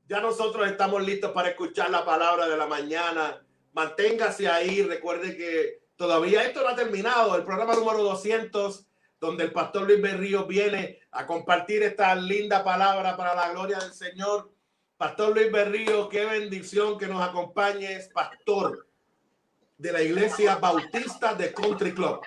Ya nosotros estamos listos para escuchar la palabra de la mañana. Manténgase ahí. Recuerde que todavía esto no ha terminado. El programa número 200, donde el pastor Luis Berrío viene a compartir esta linda palabra para la gloria del Señor. Pastor Luis Berrío, qué bendición que nos acompañes, pastor de la Iglesia Bautista de Country Club.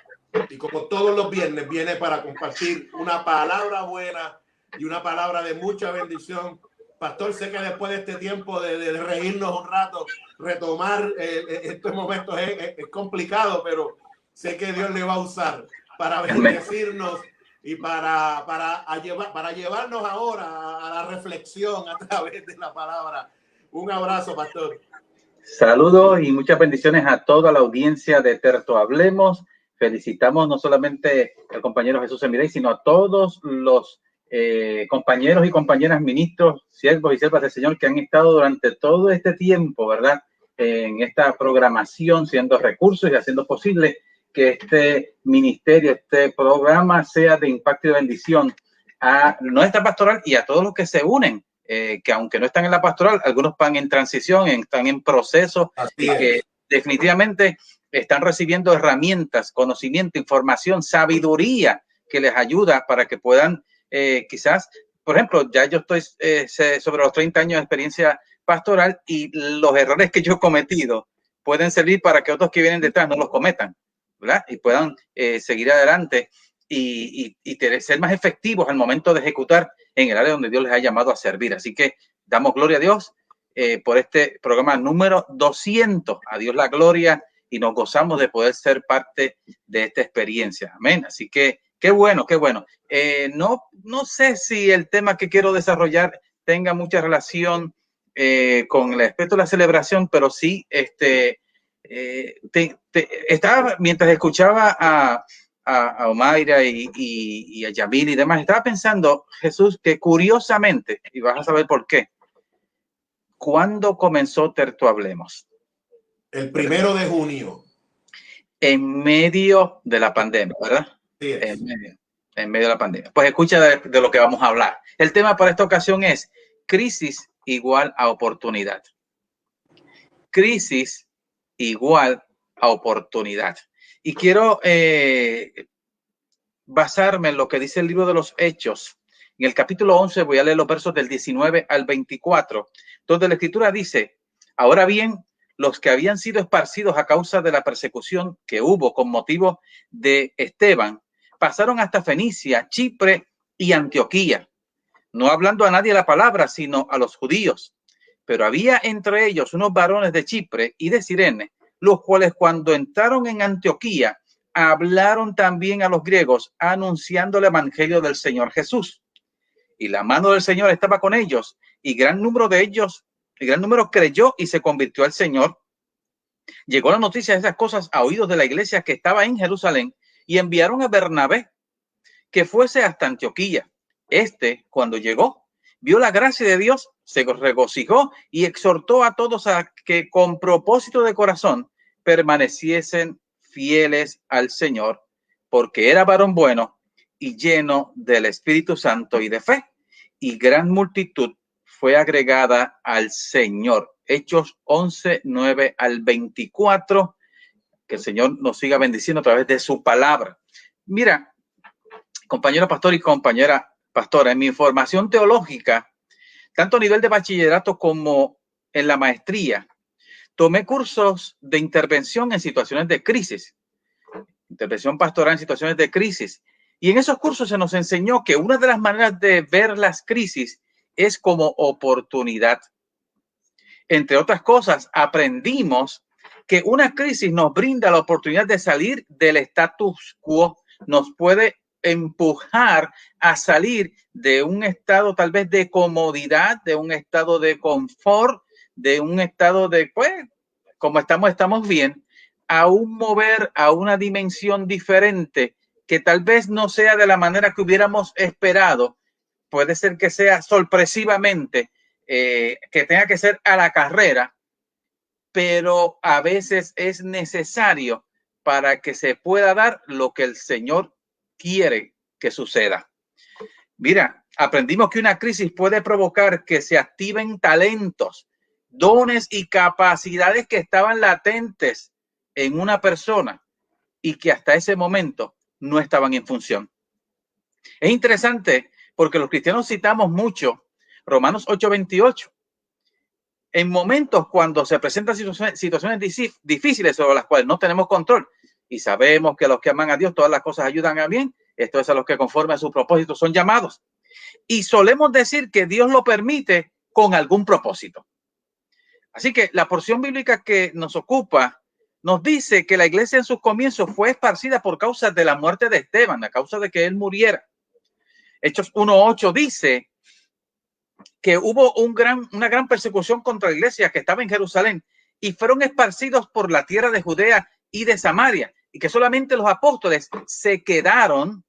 Y como todos los viernes, viene para compartir una palabra buena y una palabra de mucha bendición. Pastor, sé que después de este tiempo de reírnos un rato, retomar estos momentos es complicado, pero sé que Dios le va a usar para bendecirnos y para llevarnos ahora a la reflexión a través de la palabra. Un abrazo, pastor. Saludos y muchas bendiciones a toda la audiencia de Terto Hablemos. Felicitamos no solamente al compañero Jesús Emirey, sino a todos los compañeros y compañeras ministros, siervos y siervas del Señor que han estado durante todo este tiempo, ¿verdad? En esta programación, siendo recursos y haciendo posible que este ministerio, este programa sea de impacto y de bendición a nuestra pastoral y a todos los que se unen, que aunque no están en la pastoral, algunos van en transición, están en proceso y que definitivamente están recibiendo herramientas, conocimiento, información, sabiduría que les ayuda para que puedan quizás, por ejemplo, ya yo estoy sobre los 30 años de experiencia pastoral y los errores que yo he cometido pueden servir para que otros que vienen detrás no los cometan, ¿verdad? Y puedan seguir adelante y ser más efectivos al momento de ejecutar en el área donde Dios les ha llamado a servir. Así que damos gloria a Dios por este programa número 200. A Dios la gloria y nos gozamos de poder ser parte de esta experiencia. Amén. Así que qué bueno, qué bueno. No sé si el tema que quiero desarrollar tenga mucha relación con el aspecto de la celebración, pero sí, estaba, mientras escuchaba a Omaira y a Yamil y demás, estaba pensando, Jesús, que curiosamente, y vas a saber por qué, ¿cuándo comenzó Terto Hablemos? El 1 de junio. En medio de la pandemia, ¿verdad? Sí, en medio de la pandemia. Pues escucha de lo que vamos a hablar. El tema para esta ocasión es crisis igual a oportunidad. Crisis igual a oportunidad. Y quiero basarme en lo que dice el libro de los Hechos. En el capítulo 11 voy a leer los versos del 19 al 24, donde la escritura dice: ahora bien, los que habían sido esparcidos a causa de la persecución que hubo con motivo de Esteban, pasaron hasta Fenicia, Chipre y Antioquía, no hablando a nadie la palabra, sino a los judíos. Pero había entre ellos unos varones de Chipre y de Cirene, los cuales cuando entraron en Antioquía, hablaron también a los griegos, anunciando el evangelio del Señor Jesús. Y la mano del Señor estaba con ellos, y gran número de ellos, y gran número creyó y se convirtió al Señor. Llegó la noticia de esas cosas a oídos de la iglesia que estaba en Jerusalén, y enviaron a Bernabé que fuese hasta Antioquía. Cuando llegó, vio la gracia de Dios, se regocijó y exhortó a todos a que con propósito de corazón permaneciesen fieles al Señor, porque era varón bueno y lleno del Espíritu Santo y de fe, y gran multitud fue agregada al Señor. Hechos 11, 9 al 24. Que el Señor nos siga bendiciendo a través de su palabra. Mira, compañero pastor y compañera pastora, en mi formación teológica, tanto a nivel de bachillerato como en la maestría, tomé cursos de intervención en situaciones de crisis, intervención pastoral en situaciones de crisis. Y en esos cursos se nos enseñó que una de las maneras de ver las crisis es como oportunidad. Entre otras cosas, aprendimos que una crisis nos brinda la oportunidad de salir del status quo, nos puede empujar a salir de un estado tal vez de comodidad, de un estado de confort, de un estado de, pues, como estamos bien, a un mover a una dimensión diferente que tal vez no sea de la manera que hubiéramos esperado. Puede ser que sea sorpresivamente, que tenga que ser a la carrera, pero a veces es necesario para que se pueda dar lo que el Señor quiere que suceda. Mira, aprendimos que una crisis puede provocar que se activen talentos, dones y capacidades que estaban latentes en una persona y que hasta ese momento no estaban en función. Es interesante porque los cristianos citamos mucho Romanos 8:28. En momentos cuando se presentan situaciones difíciles sobre las cuales no tenemos control y sabemos que a los que aman a Dios todas las cosas ayudan a bien, esto es a los que conforme a su propósito son llamados. Y solemos decir que Dios lo permite con algún propósito. Así que la porción bíblica que nos ocupa nos dice que la iglesia en sus comienzos fue esparcida por causa de la muerte de Esteban, a causa de que él muriera. Hechos 1:8 dice que hubo una gran persecución contra la iglesia que estaba en Jerusalén y fueron esparcidos por la tierra de Judea y de Samaria, y que solamente los apóstoles se quedaron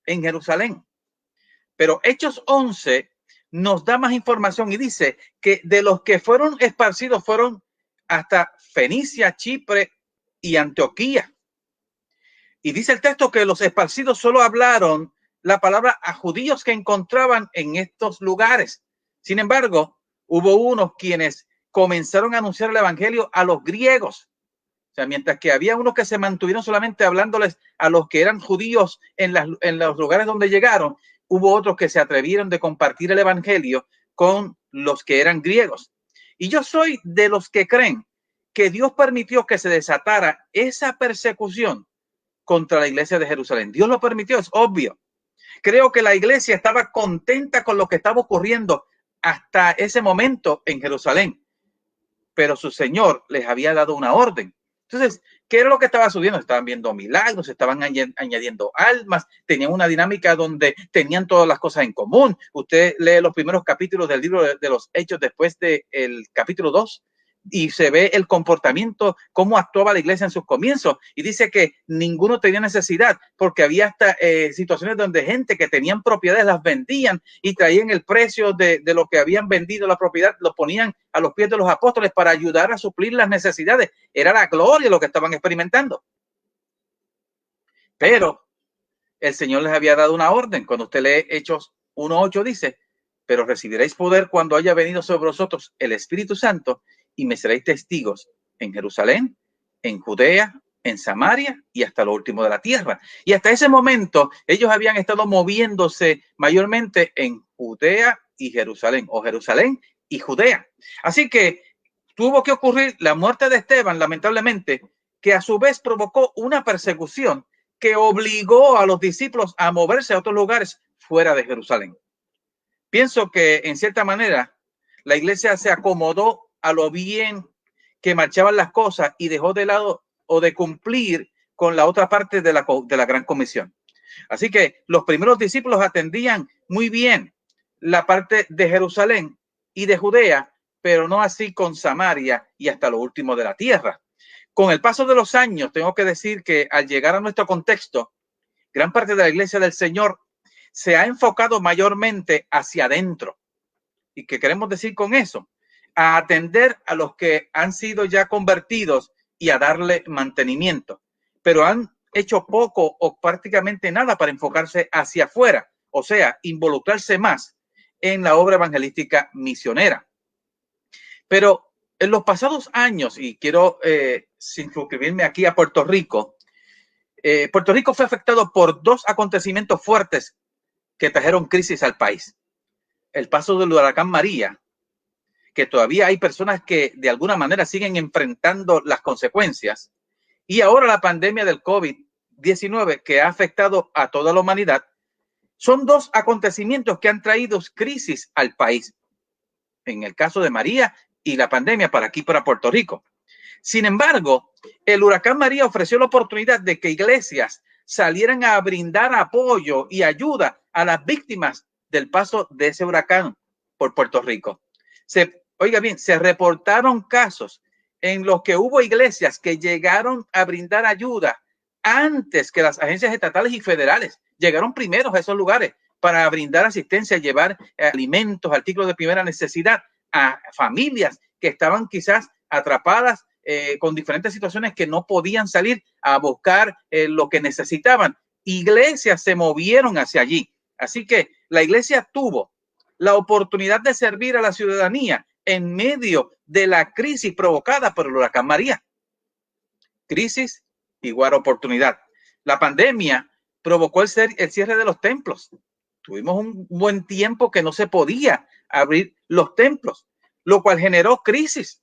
en Jerusalén. Pero Hechos 11 nos da más información y dice que de los que fueron esparcidos fueron hasta Fenicia, Chipre y Antioquía. Y dice el texto que los esparcidos solo hablaron la palabra a judíos que encontraban en estos lugares. Sin embargo, hubo unos quienes comenzaron a anunciar el evangelio a los griegos. O sea, mientras que había unos que se mantuvieron solamente hablándoles a los que eran judíos en los lugares donde llegaron, hubo otros que se atrevieron de compartir el evangelio con los que eran griegos. Y yo soy de los que creen que Dios permitió que se desatara esa persecución contra la iglesia de Jerusalén. Dios lo permitió, es obvio. Creo que la iglesia estaba contenta con lo que estaba ocurriendo hasta ese momento en Jerusalén, pero su Señor les había dado una orden. Entonces, ¿qué era lo que estaba sucediendo? Estaban viendo milagros, estaban añadiendo almas, tenían una dinámica donde tenían todas las cosas en común. Usted lee los primeros capítulos del libro de los Hechos después del capítulo 2 y se ve el comportamiento, cómo actuaba la iglesia en sus comienzos, y dice que ninguno tenía necesidad, porque había hasta situaciones donde gente que tenían propiedades las vendían y traían el precio de lo que habían vendido la propiedad, lo ponían a los pies de los apóstoles para ayudar a suplir las necesidades. Era la gloria lo que estaban experimentando. Pero el Señor les había dado una orden. Cuando usted lee Hechos 1:8 dice, pero recibiréis poder cuando haya venido sobre vosotros el Espíritu Santo, y me seréis testigos en Jerusalén, en Judea, en Samaria y hasta lo último de la tierra. Y hasta ese momento ellos habían estado moviéndose mayormente en Judea y Jerusalén, o Jerusalén y Judea. Así que tuvo que ocurrir la muerte de Esteban, lamentablemente, que a su vez provocó una persecución que obligó a los discípulos a moverse a otros lugares fuera de Jerusalén. Pienso que en cierta manera la iglesia se acomodó a lo bien que marchaban las cosas y dejó de lado o de cumplir con la otra parte de la gran comisión. Así que los primeros discípulos atendían muy bien la parte de Jerusalén y de Judea, pero no así con Samaria y hasta lo último de la tierra. Con el paso de los años, tengo que decir que al llegar a nuestro contexto, gran parte de la iglesia del Señor se ha enfocado mayormente hacia adentro. ¿Y qué queremos decir con eso? A atender a los que han sido ya convertidos y a darle mantenimiento, pero han hecho poco o prácticamente nada para enfocarse hacia afuera, o sea, involucrarse más en la obra evangelística misionera. Pero en los pasados años, y quiero circunscribirme aquí a Puerto Rico, Puerto Rico fue afectado por dos acontecimientos fuertes que trajeron crisis al país. El paso del huracán María, que todavía hay personas que de alguna manera siguen enfrentando las consecuencias, y ahora la pandemia del COVID-19 que ha afectado a toda la humanidad. Son dos acontecimientos que han traído crisis al país. En el caso de María y la pandemia para aquí, para Puerto Rico. Sin embargo, el huracán María ofreció la oportunidad de que iglesias salieran a brindar apoyo y ayuda a las víctimas del paso de ese huracán por Puerto Rico. Oiga bien, se reportaron casos en los que hubo iglesias que llegaron a brindar ayuda antes que las agencias estatales y federales. Llegaron primeros a esos lugares para brindar asistencia, llevar alimentos, artículos de primera necesidad a familias que estaban quizás atrapadas con diferentes situaciones que no podían salir a buscar lo que necesitaban. Iglesias se movieron hacia allí. Así que la iglesia tuvo la oportunidad de servir a la ciudadanía en medio de la crisis provocada por el huracán María. Crisis igual oportunidad. La pandemia provocó el cierre de los templos. Tuvimos un buen tiempo que no se podía abrir los templos, lo cual generó crisis.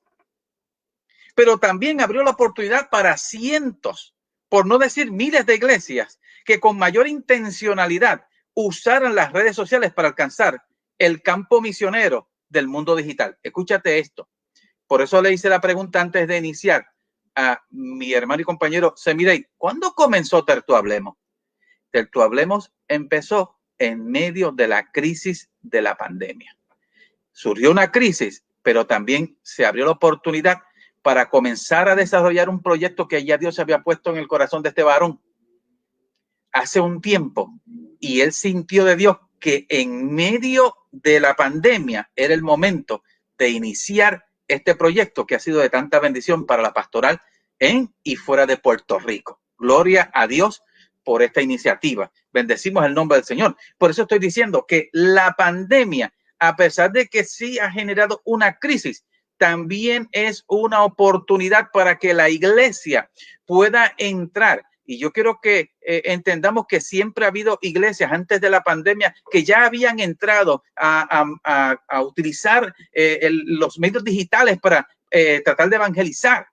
Pero también abrió la oportunidad para cientos, por no decir miles de iglesias, que con mayor intencionalidad usaran las redes sociales para alcanzar el campo misionero del mundo digital. Escúchate esto. Por eso le hice la pregunta antes de iniciar a mi hermano y compañero Semidey. ¿Cuándo comenzó Tertuhablemos? Tertuhablemos empezó en medio de la crisis de la pandemia. Surgió una crisis, pero también se abrió la oportunidad para comenzar a desarrollar un proyecto que ya Dios había puesto en el corazón de este varón hace un tiempo, y él sintió de Dios que en medio de la pandemia era el momento de iniciar este proyecto que ha sido de tanta bendición para la pastoral en y fuera de Puerto Rico. Gloria a Dios por esta iniciativa. Bendecimos el nombre del Señor. Por eso estoy diciendo que la pandemia, a pesar de que sí ha generado una crisis, también es una oportunidad para que la iglesia pueda entrar. Y yo quiero que entendamos que siempre ha habido iglesias antes de la pandemia que ya habían entrado a utilizar los medios digitales para tratar de evangelizar.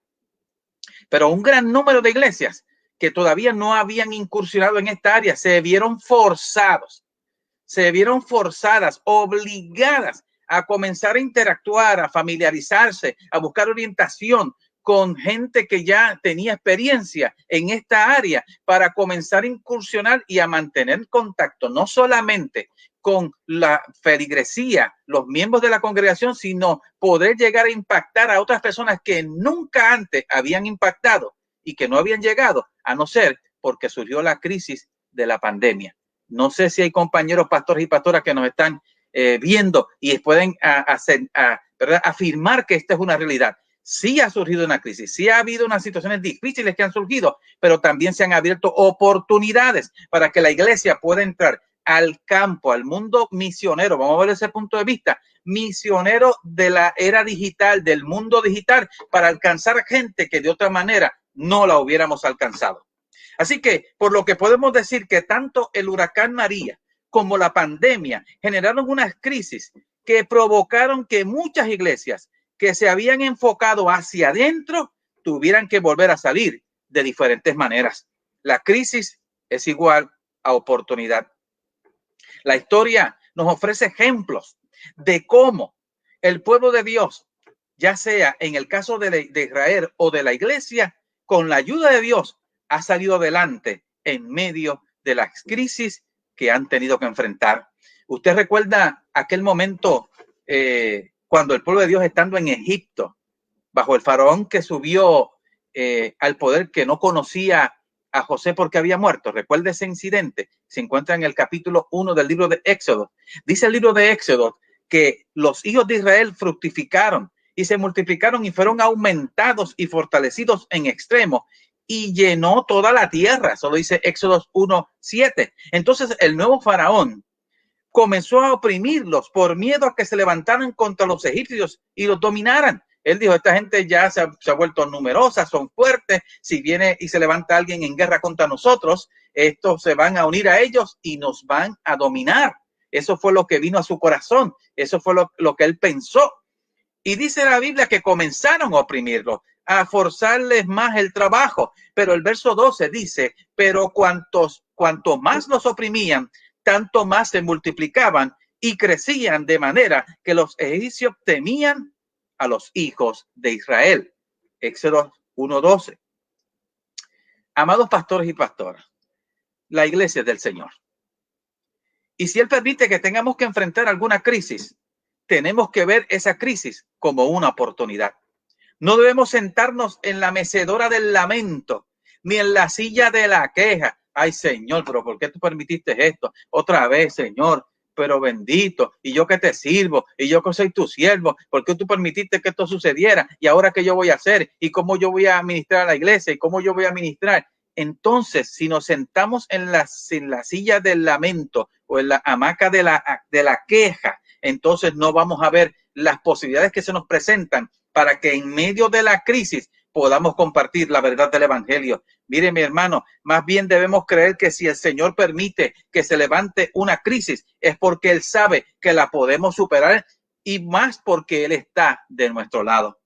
Pero un gran número de iglesias que todavía no habían incursionado en esta área se vieron forzadas, obligadas a comenzar a interactuar, a familiarizarse, a buscar orientación con gente que ya tenía experiencia en esta área para comenzar a incursionar y a mantener contacto, no solamente con la feligresía, los miembros de la congregación, sino poder llegar a impactar a otras personas que nunca antes habían impactado y que no habían llegado, a no ser porque surgió la crisis de la pandemia. No sé si hay compañeros pastores y pastoras que nos están viendo y pueden afirmar que esta es una realidad. Sí ha surgido una crisis, sí ha habido unas situaciones difíciles que han surgido, pero también se han abierto oportunidades para que la iglesia pueda entrar al campo, al mundo misionero. Vamos a ver ese punto de vista, misionero de la era digital, del mundo digital, para alcanzar gente que de otra manera no la hubiéramos alcanzado. Así que, por lo que podemos decir que tanto el huracán María como la pandemia generaron unas crisis que provocaron que muchas iglesias que se habían enfocado hacia adentro tuvieran que volver a salir de diferentes maneras. La crisis es igual a oportunidad. La historia nos ofrece ejemplos de cómo el pueblo de Dios, ya sea en el caso de Israel o de la iglesia, con la ayuda de Dios, ha salido adelante en medio de las crisis que han tenido que enfrentar. ¿Usted recuerda aquel momento cuando el pueblo de Dios, estando en Egipto, bajo el faraón que subió al poder, que no conocía a José porque había muerto? Recuerda ese incidente. Se encuentra en el capítulo 1 del libro de Éxodo. Dice el libro de Éxodo que los hijos de Israel fructificaron y se multiplicaron y fueron aumentados y fortalecidos en extremo, y llenó toda la tierra. Solo dice Éxodo 1:7. Entonces el nuevo faraón comenzó a oprimirlos por miedo a que se levantaran contra los egipcios y los dominaran. Él dijo, esta gente ya se ha vuelto numerosa, son fuertes, si viene y se levanta alguien en guerra contra nosotros, estos se van a unir a ellos y nos van a dominar. Eso fue lo que vino a su corazón, eso fue lo que él pensó. Y dice la Biblia que comenzaron a oprimirlos, a forzarles más el trabajo. Pero el verso 12 dice, pero cuanto más los oprimían, tanto más se multiplicaban y crecían, de manera que los egipcios temían a los hijos de Israel. Éxodo 1:12. Amados pastores y pastoras, la iglesia es del Señor. Y si Él permite que tengamos que enfrentar alguna crisis, tenemos que ver esa crisis como una oportunidad. No debemos sentarnos en la mecedora del lamento, ni en la silla de la queja. Ay, Señor, pero ¿por qué tú permitiste esto? Otra vez, Señor, pero bendito, y yo que te sirvo, y yo que soy tu siervo, ¿por qué tú permitiste que esto sucediera? ¿Y ahora qué yo voy a hacer? ¿Y cómo yo voy a ministrar a la iglesia? ¿Y cómo yo voy a ministrar? Entonces, si nos sentamos en la silla del lamento o en la hamaca de la queja, entonces no vamos a ver las posibilidades que se nos presentan para que en medio de la crisis podamos compartir la verdad del evangelio. Mire, mi hermano, más bien debemos creer que si el Señor permite que se levante una crisis, es porque Él sabe que la podemos superar y más porque Él está de nuestro lado.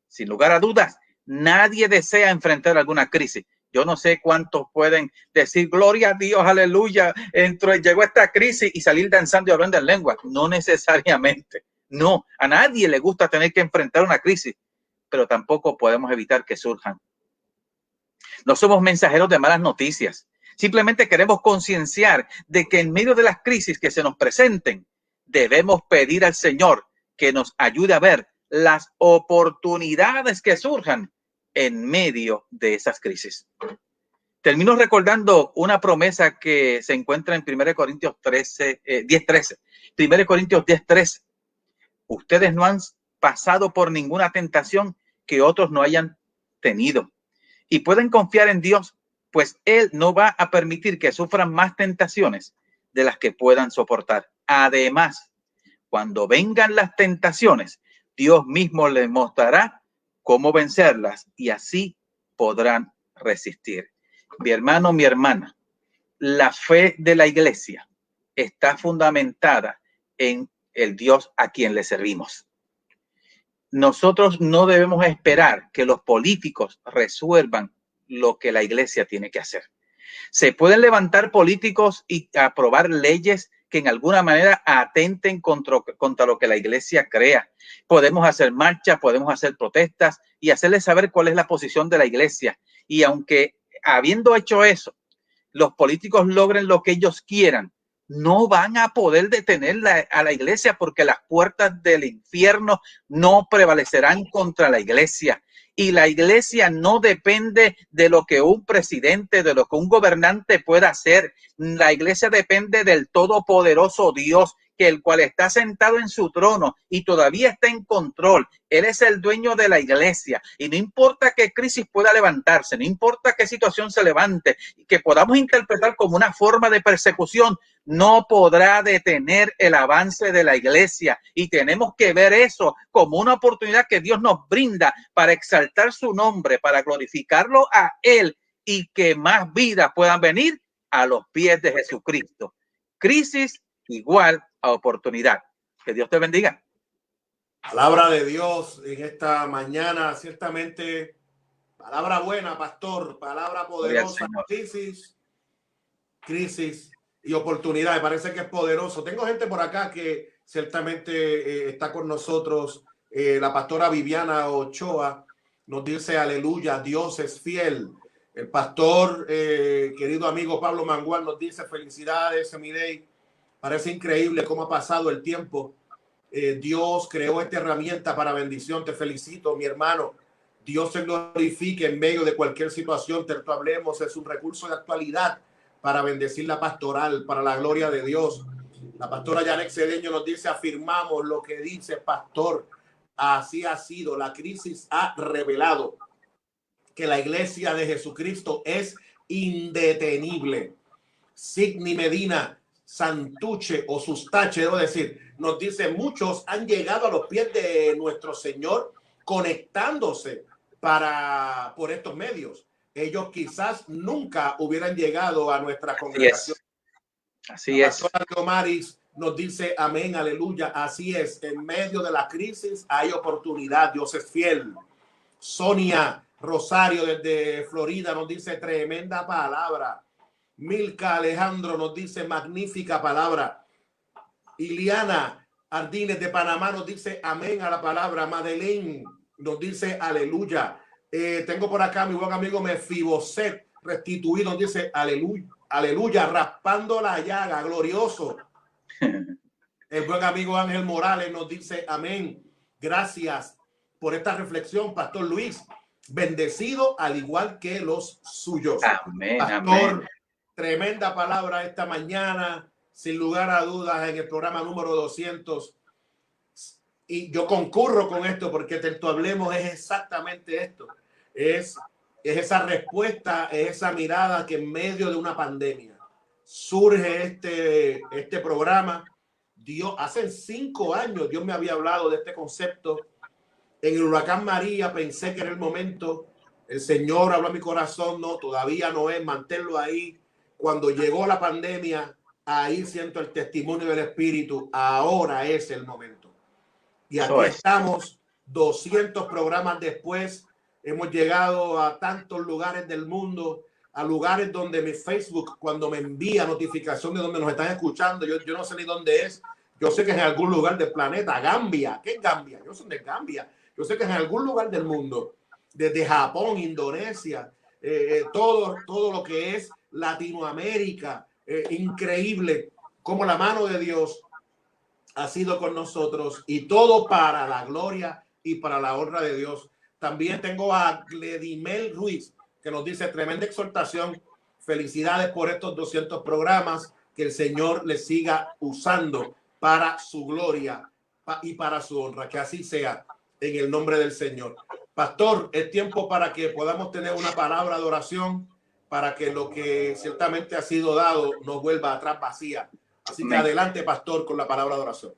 Sin lugar a dudas, nadie desea enfrentar alguna crisis. Yo no sé cuántos pueden decir, gloria a Dios, aleluya, llegó esta crisis y salir danzando y hablando en lengua. No necesariamente. No, a nadie le gusta tener que enfrentar una crisis, pero tampoco podemos evitar que surjan. No somos mensajeros de malas noticias. Simplemente queremos concienciar de que en medio de las crisis que se nos presenten, debemos pedir al Señor que nos ayude a ver las oportunidades que surjan en medio de esas crisis. Termino recordando una promesa que se encuentra en 1 Corintios 10:13. 1 Corintios 10:13. Ustedes no han pasado por ninguna tentación que otros no hayan tenido. Y pueden confiar en Dios, pues Él no va a permitir que sufran más tentaciones de las que puedan soportar. Además, cuando vengan las tentaciones, Dios mismo les mostrará cómo vencerlas y así podrán resistir. Mi hermano, mi hermana, la fe de la iglesia está fundamentada en el Dios a quien le servimos. Nosotros no debemos esperar que los políticos resuelvan lo que la iglesia tiene que hacer. Se pueden levantar políticos y aprobar leyes que en alguna manera atenten contra lo que la iglesia crea. Podemos hacer marchas, podemos hacer protestas y hacerles saber cuál es la posición de la iglesia. Y aunque habiendo hecho eso, los políticos logren lo que ellos quieran, no van a poder detener a la iglesia porque las puertas del infierno no prevalecerán contra la iglesia. Y la iglesia no depende de lo que un presidente, de lo que un gobernante pueda hacer. La iglesia depende del todopoderoso Dios, que el cual está sentado en su trono y todavía está en control. Él es el dueño de la iglesia y no importa qué crisis pueda levantarse, no importa qué situación se levante, que podamos interpretar como una forma de persecución, no podrá detener el avance de la iglesia y tenemos que ver eso como una oportunidad que Dios nos brinda para exaltar su nombre, para glorificarlo a Él y que más vidas puedan venir a los pies de Jesucristo. Crisis igual a oportunidad. Que Dios te bendiga. Palabra de Dios en esta mañana, ciertamente palabra buena, pastor, palabra poderosa. Crisis y oportunidad. Me parece que es poderoso. Tengo gente por acá que ciertamente está con nosotros. La pastora Viviana Ochoa nos dice aleluya, Dios es fiel. El pastor, querido amigo Pablo Mangual, nos dice felicidades, Emidei. Parece increíble cómo ha pasado el tiempo. Dios creó esta herramienta para bendición. Te felicito, mi hermano. Dios se glorifique en medio de cualquier situación. Te hablemos, es un recurso de actualidad para bendecir la pastoral, para la gloria de Dios. La pastora Janet Cedeño nos dice, afirmamos lo que dice pastor. Así ha sido. La crisis ha revelado que la iglesia de Jesucristo es indetenible. Sidney Medina Santuche o Sustache, debo decir, nos dice, muchos han llegado a los pies de nuestro Señor conectándose por estos medios. Ellos quizás nunca hubieran llegado a nuestra congregación. Así es. La pastora Leomaris nos dice, amén, aleluya, así es. En medio de la crisis hay oportunidad, Dios es fiel. Sonia Rosario desde Florida nos dice, tremenda palabra. Milka Alejandro nos dice, magnífica palabra. Iliana Ardínez de Panamá nos dice, amén a la palabra. Madeleine nos dice, aleluya. Tengo por acá mi buen amigo Mefiboset Restituido, nos dice, aleluya, aleluya, raspando la llaga, glorioso. El buen amigo Ángel Morales nos dice, amén. Gracias por esta reflexión, Pastor Luis. Bendecido al igual que los suyos. Amén, Pastor, amén. Tremenda palabra esta mañana, sin lugar a dudas, en el programa número 200. Y yo concurro con esto porque Te Hablemos es exactamente esto. Es es esa respuesta, es esa mirada que en medio de una pandemia surge este programa. Dios, hace 5 años Dios me había hablado de este concepto. En el huracán María pensé que era el momento. El Señor habló a mi corazón, no, todavía no es, manténlo ahí. Cuando llegó la pandemia, ahí siento el testimonio del Espíritu, ahora es el momento. Y aquí estamos, 200 programas después, hemos llegado a tantos lugares del mundo, a lugares donde mi Facebook, cuando me envía notificación de donde nos están escuchando, yo no sé ni dónde es, yo sé que es en algún lugar del planeta, Gambia. ¿Qué es Gambia? Yo soy de Gambia. Yo sé que es en algún lugar del mundo, desde Japón, Indonesia, todo lo que es Latinoamérica, increíble cómo la mano de Dios ha sido con nosotros y todo para la gloria y para la honra de Dios. También tengo a Gledimel Ruiz, que nos dice tremenda exhortación. Felicidades por estos 200 programas, que el Señor les siga usando para su gloria y para su honra. Que así sea en el nombre del Señor. Pastor, es tiempo para que podamos tener una palabra de oración, para que lo que ciertamente ha sido dado no vuelva atrás vacía. Así que adelante, pastor, con la palabra de oración.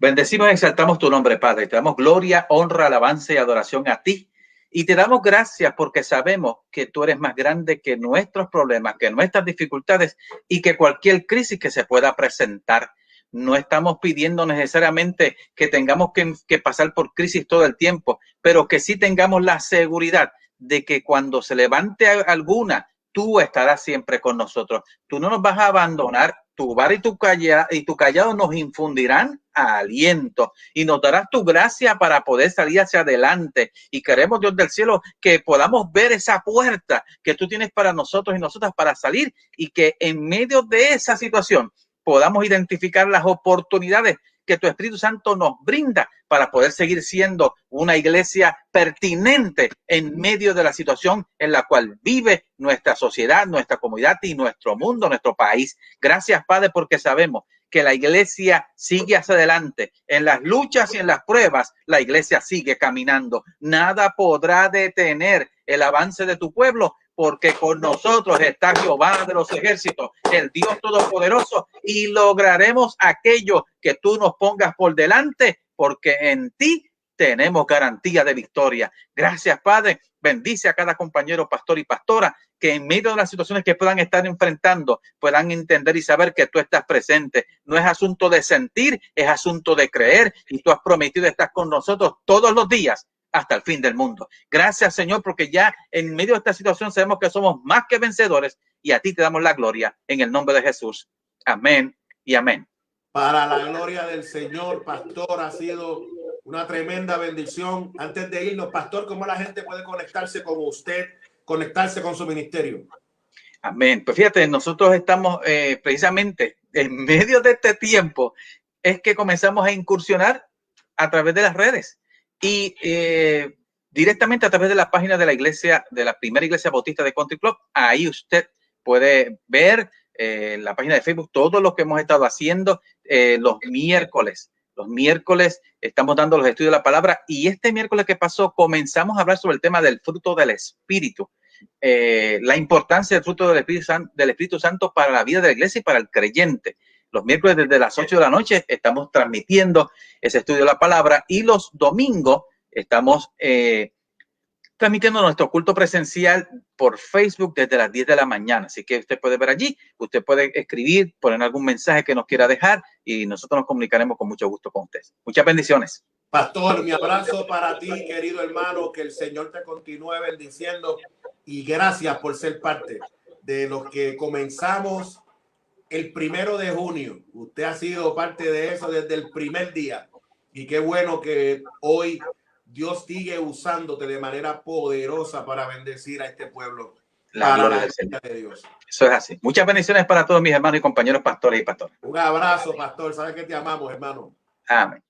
Bendecimos y exaltamos tu nombre, Padre. Te damos gloria, honra, alabanza y adoración a ti. Y te damos gracias porque sabemos que tú eres más grande que nuestros problemas, que nuestras dificultades y que cualquier crisis que se pueda presentar. No estamos pidiendo necesariamente que tengamos que pasar por crisis todo el tiempo, pero que sí tengamos la seguridad de que cuando se levante alguna, tú estarás siempre con nosotros. Tú no nos vas a abandonar. Tu vara y tu callado nos infundirán aliento y nos darás tu gracia para poder salir hacia adelante. Y queremos, Dios del cielo, que podamos ver esa puerta que tú tienes para nosotros y nosotras para salir, y que en medio de esa situación podamos identificar las oportunidades que tu Espíritu Santo nos brinda para poder seguir siendo una iglesia pertinente en medio de la situación en la cual vive nuestra sociedad, nuestra comunidad y nuestro mundo, nuestro país. Gracias, Padre, porque sabemos que la iglesia sigue hacia adelante. En las luchas y en las pruebas, la iglesia sigue caminando. Nada podrá detener el avance de tu pueblo, porque con nosotros está Jehová de los ejércitos, el Dios todopoderoso, y lograremos aquello que tú nos pongas por delante, porque en ti tenemos garantía de victoria. Gracias, Padre. Bendice a cada compañero, pastor y pastora, que en medio de las situaciones que puedan estar enfrentando, puedan entender y saber que tú estás presente. No es asunto de sentir, es asunto de creer, y tú has prometido estar con nosotros todos los días hasta el fin del mundo. Gracias, Señor, porque ya en medio de esta situación sabemos que somos más que vencedores, y a ti te damos la gloria en el nombre de Jesús. Amén y amén. Para la gloria del Señor, pastor, ha sido una tremenda bendición. Antes de irnos, pastor, ¿cómo la gente puede conectarse con usted, conectarse con su ministerio? Amén. Pues fíjate, nosotros estamos precisamente en medio de este tiempo, es que comenzamos a incursionar a través de las redes y directamente a través de la página de la iglesia, de la primera iglesia bautista de Country Club. Ahí usted puede ver la página de Facebook todo lo que hemos estado haciendo los miércoles. Los miércoles estamos dando los estudios de la palabra, y este miércoles que pasó comenzamos a hablar sobre el tema del fruto del Espíritu, la importancia del fruto del Espíritu Santo para la vida de la iglesia y para el creyente. Los miércoles desde las 8 de la noche estamos transmitiendo ese estudio de la palabra, y los domingos estamos transmitiendo nuestro culto presencial por Facebook desde las 10 de la mañana. Así que usted puede ver allí, usted puede escribir, poner algún mensaje que nos quiera dejar, y nosotros nos comunicaremos con mucho gusto con ustedes. Muchas bendiciones. Pastor, mi abrazo para ti, querido hermano, que el Señor te continúe bendiciendo, y gracias por ser parte de los que comenzamos el 1 de junio. Usted ha sido parte de eso desde el primer día, y qué bueno que hoy Dios sigue usándote de manera poderosa para bendecir a este pueblo. La gloria de Dios. Eso es así. Muchas bendiciones para todos mis hermanos y compañeros pastores y pastoras. Un abrazo, pastor. Sabes que te amamos, hermano. Amén.